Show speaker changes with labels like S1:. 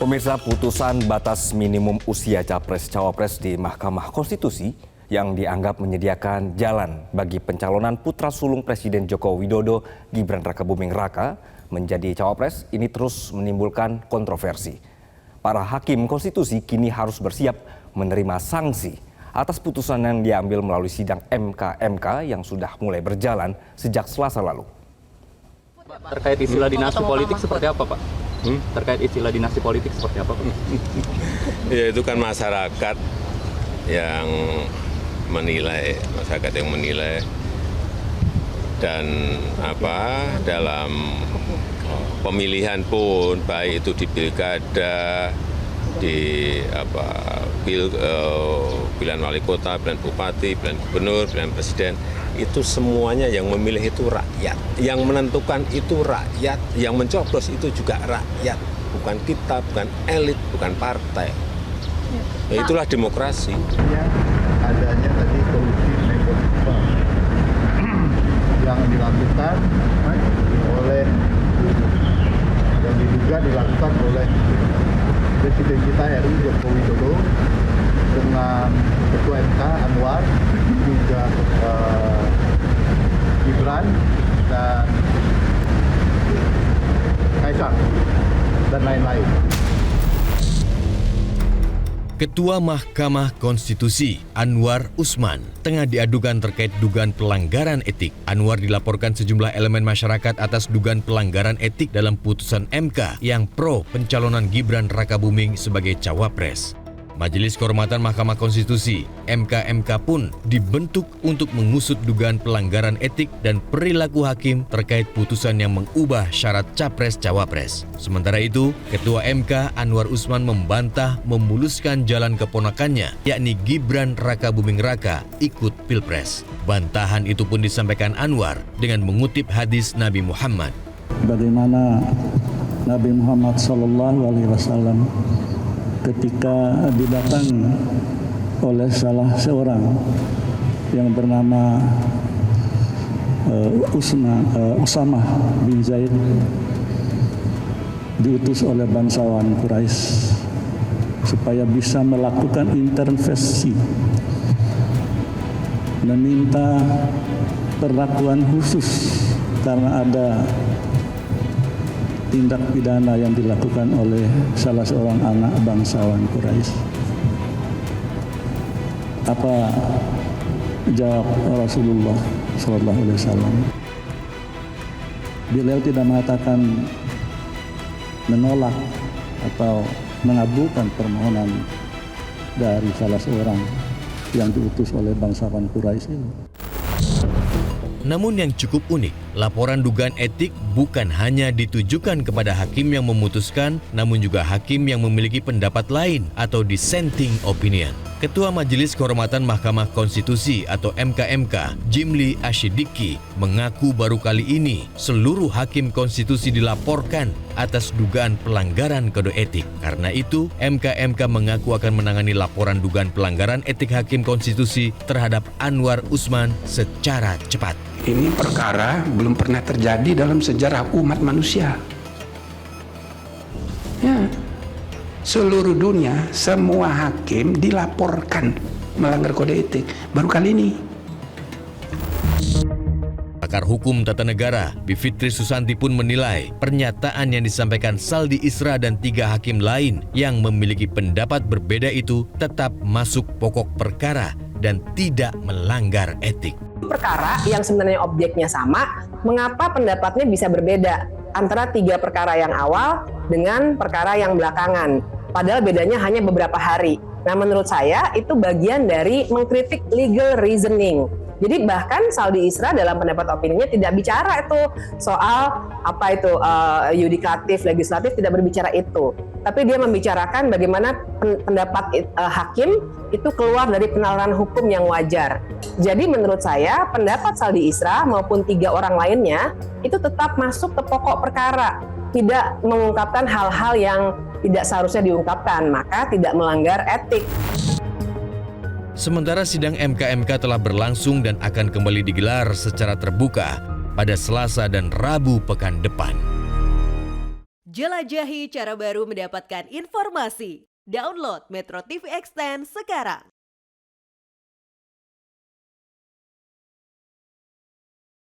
S1: Pemirsa, putusan batas minimum usia Capres-Cawapres di Mahkamah Konstitusi yang dianggap menyediakan jalan bagi pencalonan putra sulung Presiden Joko Widodo, Gibran Rakabuming Raka, menjadi Cawapres ini terus menimbulkan kontroversi. Para hakim konstitusi kini harus bersiap menerima sanksi atas putusan yang diambil melalui sidang MK yang sudah mulai berjalan sejak Selasa lalu.
S2: Terkait istilah dinasti politik seperti apa, Pak? Terkait istilah dinasti politik seperti apa, Pak?
S3: Ya, itu kan masyarakat yang menilai, dan dalam pemilihan pun baik itu di pilkada, di pilihan wali kota, pilihan bupati, pilihan gubernur, pilihan presiden, itu semuanya yang memilih itu rakyat, yang menentukan itu rakyat, yang mencoblos itu juga rakyat, bukan kita, bukan elit, bukan partai. Ya, itulah demokrasi.
S4: Adanya tadi korupsi nepotisme yang dilakukan oleh yang diduga dilakukan oleh Presiden kita RI Joko Widodo dengan Ketua MK Anwar, juga Gibran dan Kaisang dan lain-lain.
S5: Ketua Mahkamah Konstitusi Anwar Usman tengah diadukan terkait dugaan pelanggaran etik. Anwar dilaporkan sejumlah elemen masyarakat atas dugaan pelanggaran etik dalam putusan MK yang pro pencalonan Gibran Rakabuming sebagai Cawapres. Majelis Kehormatan Mahkamah Konstitusi (MK) pun dibentuk untuk mengusut dugaan pelanggaran etik dan perilaku hakim terkait putusan yang mengubah syarat Capres-Cawapres. Sementara itu, Ketua MK Anwar Usman membantah memuluskan jalan keponakannya, yakni Gibran Rakabuming Raka, ikut Pilpres. Bantahan itu pun disampaikan Anwar dengan mengutip hadis Nabi Muhammad.
S6: Bagaimana Nabi Muhammad SAW ketika didatangi oleh salah seorang yang bernama Usamah bin Zaid, diutus oleh bangsawan Quraisy supaya bisa melakukan intervensi, meminta perlakuan khusus karena ada tindak pidana yang dilakukan oleh salah seorang anak bangsawan Quraisy. Apa jawab Rasulullah SAW? Beliau tidak mengatakan menolak atau mengabulkan permohonan dari salah seorang yang diutus oleh bangsawan Quraisy ini.
S5: Namun yang cukup unik, laporan dugaan etik bukan hanya ditujukan kepada hakim yang memutuskan, namun juga hakim yang memiliki pendapat lain atau dissenting opinion. Ketua Majelis Kehormatan Mahkamah Konstitusi atau MK, Jimli Asyidiki, mengaku baru kali ini seluruh hakim konstitusi dilaporkan atas dugaan pelanggaran kode etik. Karena itu, MK mengaku akan menangani laporan dugaan pelanggaran etik hakim konstitusi terhadap Anwar Usman secara cepat.
S7: Ini perkara belum pernah terjadi dalam sejarah umat manusia. Ya, seluruh dunia, semua hakim dilaporkan melanggar kode etik. Baru kali ini.
S5: Pakar Hukum Tata Negara, Bivitri Susanti pun menilai pernyataan yang disampaikan Saldi Isra dan 3 hakim lain yang memiliki pendapat berbeda itu tetap masuk pokok perkara dan tidak melanggar etik.
S8: Perkara yang sebenarnya objeknya sama, mengapa pendapatnya bisa berbeda antara 3 perkara yang awal dengan perkara yang belakangan, padahal bedanya hanya beberapa hari. Nah, menurut saya itu bagian dari mengkritik legal reasoning. Jadi bahkan Saldi Isra dalam pendapat opininya tidak bicara itu soal yudikatif, legislatif, tidak berbicara itu. Tapi dia membicarakan bagaimana pendapat hakim itu keluar dari penalaran hukum yang wajar. Jadi menurut saya pendapat Saldi Isra maupun 3 orang lainnya itu tetap masuk ke pokok perkara, tidak mengungkapkan hal-hal yang tidak seharusnya diungkapkan, maka tidak melanggar etik.
S5: Sementara sidang MK telah berlangsung dan akan kembali digelar secara terbuka pada Selasa dan Rabu pekan depan.
S9: Jelajahi cara baru mendapatkan informasi. Download Metro TV Extend sekarang.